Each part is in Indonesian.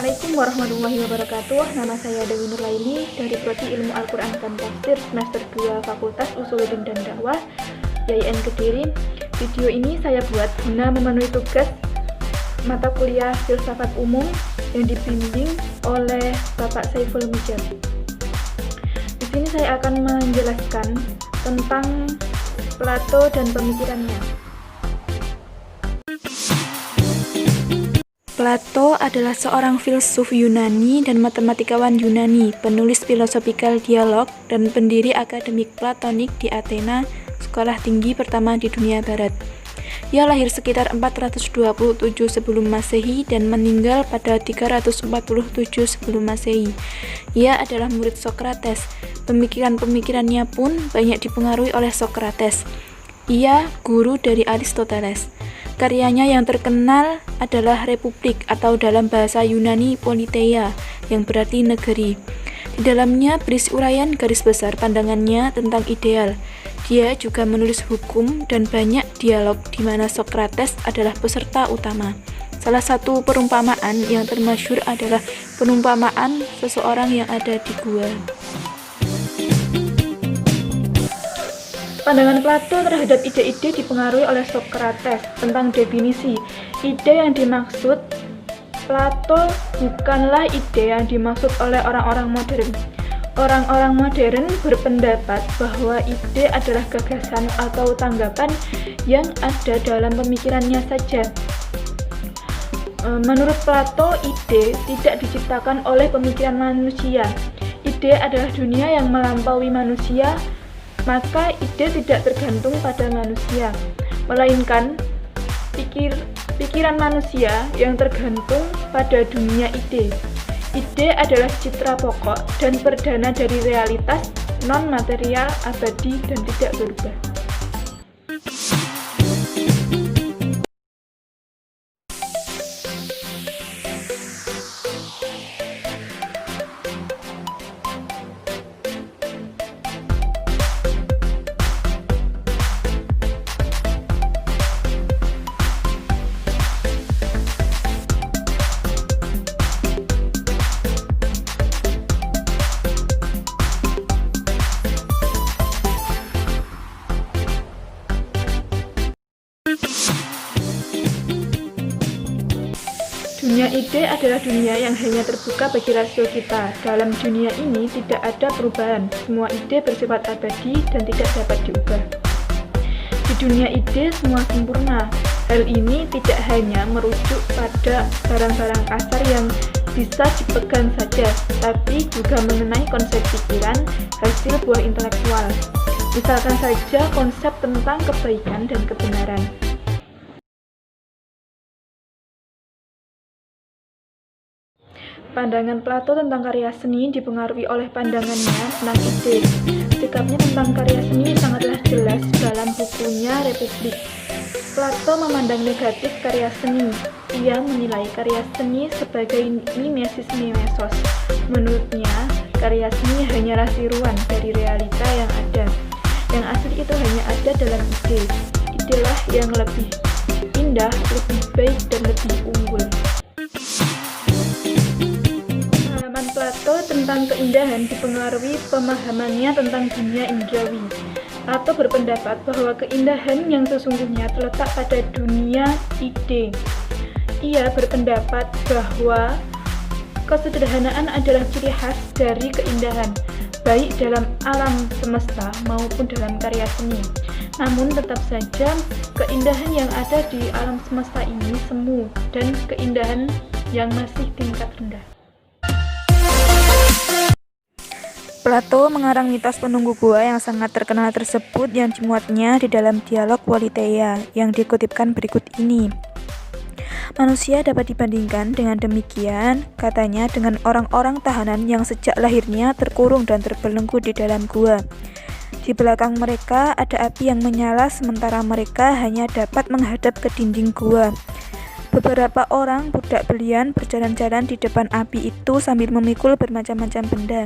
Assalamualaikum warahmatullahi wabarakatuh. Nama saya Dewi Nurlaini dari Prodi Ilmu Al-Quran dan Tafsir semester 2 Fakultas Usuluddin dan Dakwah YIN Kediri. Video ini saya buat guna memenuhi tugas mata kuliah Filsafat Umum yang dibimbing oleh Bapak Saiful Mujab. Di sini saya akan menjelaskan tentang Plato dan pemikirannya. Plato adalah seorang filsuf Yunani dan matematikawan Yunani, penulis Philosophical Dialogue, dan pendiri akademik Platonik di Athena, sekolah tinggi pertama di dunia barat. Ia lahir sekitar 427 sebelum Masehi dan meninggal pada 347 sebelum Masehi. Ia adalah murid Sokrates. Pemikiran-pemikirannya pun banyak dipengaruhi oleh Sokrates. Ia guru dari Aristoteles. Karyanya yang terkenal adalah Republik atau dalam bahasa Yunani Politeia yang berarti negeri. Di dalamnya berisi uraian garis besar pandangannya tentang ideal. Dia juga menulis hukum dan banyak dialog di mana Sokrates adalah peserta utama. Salah satu perumpamaan yang termasyhur adalah perumpamaan seseorang yang ada di gua. Pandangan Plato terhadap ide-ide dipengaruhi oleh Sokrates. Tentang definisi, ide yang dimaksud Plato bukanlah ide yang dimaksud oleh orang-orang modern. Orang-orang modern berpendapat bahwa ide adalah gagasan atau tanggapan yang ada dalam pemikirannya saja. Menurut Plato, ide tidak diciptakan oleh pemikiran manusia. Ide adalah dunia yang melampaui manusia, maka ide tidak tergantung pada manusia, melainkan pikiran manusia yang tergantung pada dunia ide. Ide adalah citra pokok dan perdana dari realitas non-material abadi dan tidak berubah. Dunia ide adalah dunia yang hanya terbuka bagi rasio kita. Dalam dunia ini tidak ada perubahan. Semua ide bersifat abadi dan tidak dapat diubah. Di dunia ide semua sempurna. Hal ini tidak hanya merujuk pada barang-barang kasar yang bisa dipegang saja, tapi juga mengenai konsep pikiran, hasil buah intelektual. Misalkan saja konsep tentang kebaikan dan kebenaran. Pandangan Plato tentang karya seni dipengaruhi oleh pandangannya tentang ide. Sikapnya tentang karya seni sangatlah jelas dalam bukunya Republik. Plato memandang negatif karya seni. Ia menilai karya seni sebagai mimesis. Menurutnya, karya seni hanyalah tiruan dari realita yang ada. Yang asli itu hanya ada dalam ide. Idelah yang lebih indah, lebih baik, dan lebih unggul. Plato tentang keindahan dipengaruhi pemahamannya tentang dunia indrawi. Plato berpendapat bahwa keindahan yang sesungguhnya terletak pada dunia ide. Ia berpendapat bahwa kesederhanaan adalah ciri khas dari keindahan, baik dalam alam semesta maupun dalam karya seni. Namun tetap saja keindahan yang ada di alam semesta ini semu dan keindahan yang masih tingkat rendah. Plato mengarang mitos penunggu gua yang sangat terkenal tersebut yang dimuatnya di dalam dialog Politeia yang dikutipkan berikut ini. Manusia dapat dibandingkan dengan demikian, katanya, dengan orang-orang tahanan yang sejak lahirnya terkurung dan terbelenggu di dalam gua. Di belakang mereka ada api yang menyala sementara mereka hanya dapat menghadap ke dinding gua. Beberapa orang budak belian berjalan-jalan di depan api itu sambil memikul bermacam-macam benda.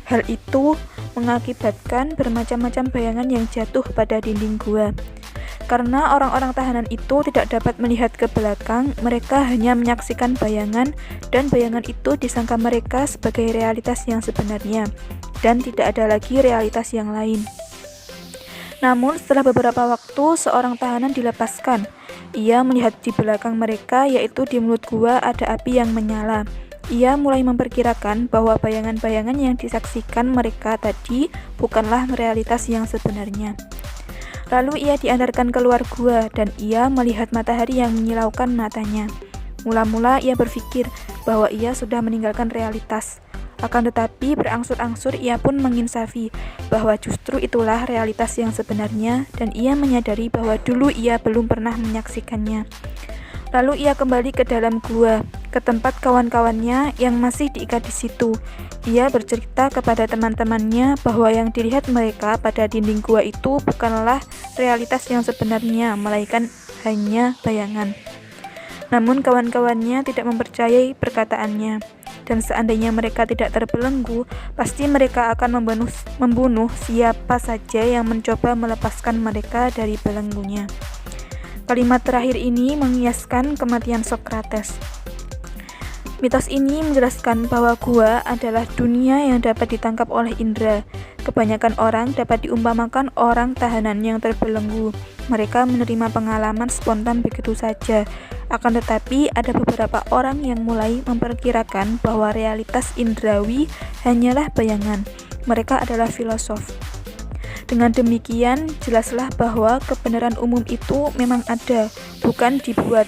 Hal itu mengakibatkan bermacam-macam bayangan yang jatuh pada dinding gua. Karena orang-orang tahanan itu tidak dapat melihat ke belakang, mereka hanya menyaksikan bayangan, dan bayangan itu disangka mereka sebagai realitas yang sebenarnya, dan tidak ada lagi realitas yang lain. Namun, setelah beberapa waktu, seorang tahanan dilepaskan. Ia melihat di belakang mereka, yaitu di mulut gua ada api yang menyala. Ia mulai memperkirakan bahwa bayangan-bayangan yang disaksikan mereka tadi bukanlah realitas yang sebenarnya. Lalu ia diantarkan keluar gua dan ia melihat matahari yang menyilaukan matanya. Mula-mula ia berpikir bahwa ia sudah meninggalkan realitas. Akan tetapi berangsur-angsur ia pun menginsafi bahwa justru itulah realitas yang sebenarnya dan ia menyadari bahwa dulu ia belum pernah menyaksikannya. Lalu ia kembali ke dalam gua, ke tempat kawan-kawannya yang masih diikat di situ. Ia bercerita kepada teman-temannya bahwa yang dilihat mereka pada dinding gua itu bukanlah realitas yang sebenarnya, melainkan hanya bayangan. Namun kawan-kawannya tidak mempercayai perkataannya, dan seandainya mereka tidak terbelenggu, pasti mereka akan membunuh siapa saja yang mencoba melepaskan mereka dari belenggunya. Kalimat terakhir ini mengiaskan kematian Sokrates. Mitos ini menjelaskan bahwa gua adalah dunia yang dapat ditangkap oleh indera. Kebanyakan orang dapat diumpamakan orang tahanan yang terbelenggu. Mereka menerima pengalaman spontan begitu saja. Akan tetapi ada beberapa orang yang mulai memperkirakan bahwa realitas indrawi hanyalah bayangan. Mereka adalah filosof. Dengan demikian, jelaslah bahwa kebenaran umum itu memang ada, bukan dibuat,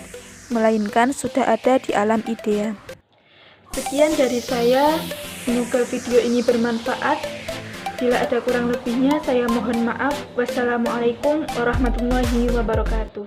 melainkan sudah ada di alam idea. Sekian dari saya, semoga video ini bermanfaat. Bila ada kurang lebihnya, saya mohon maaf. Wassalamualaikum warahmatullahi wabarakatuh.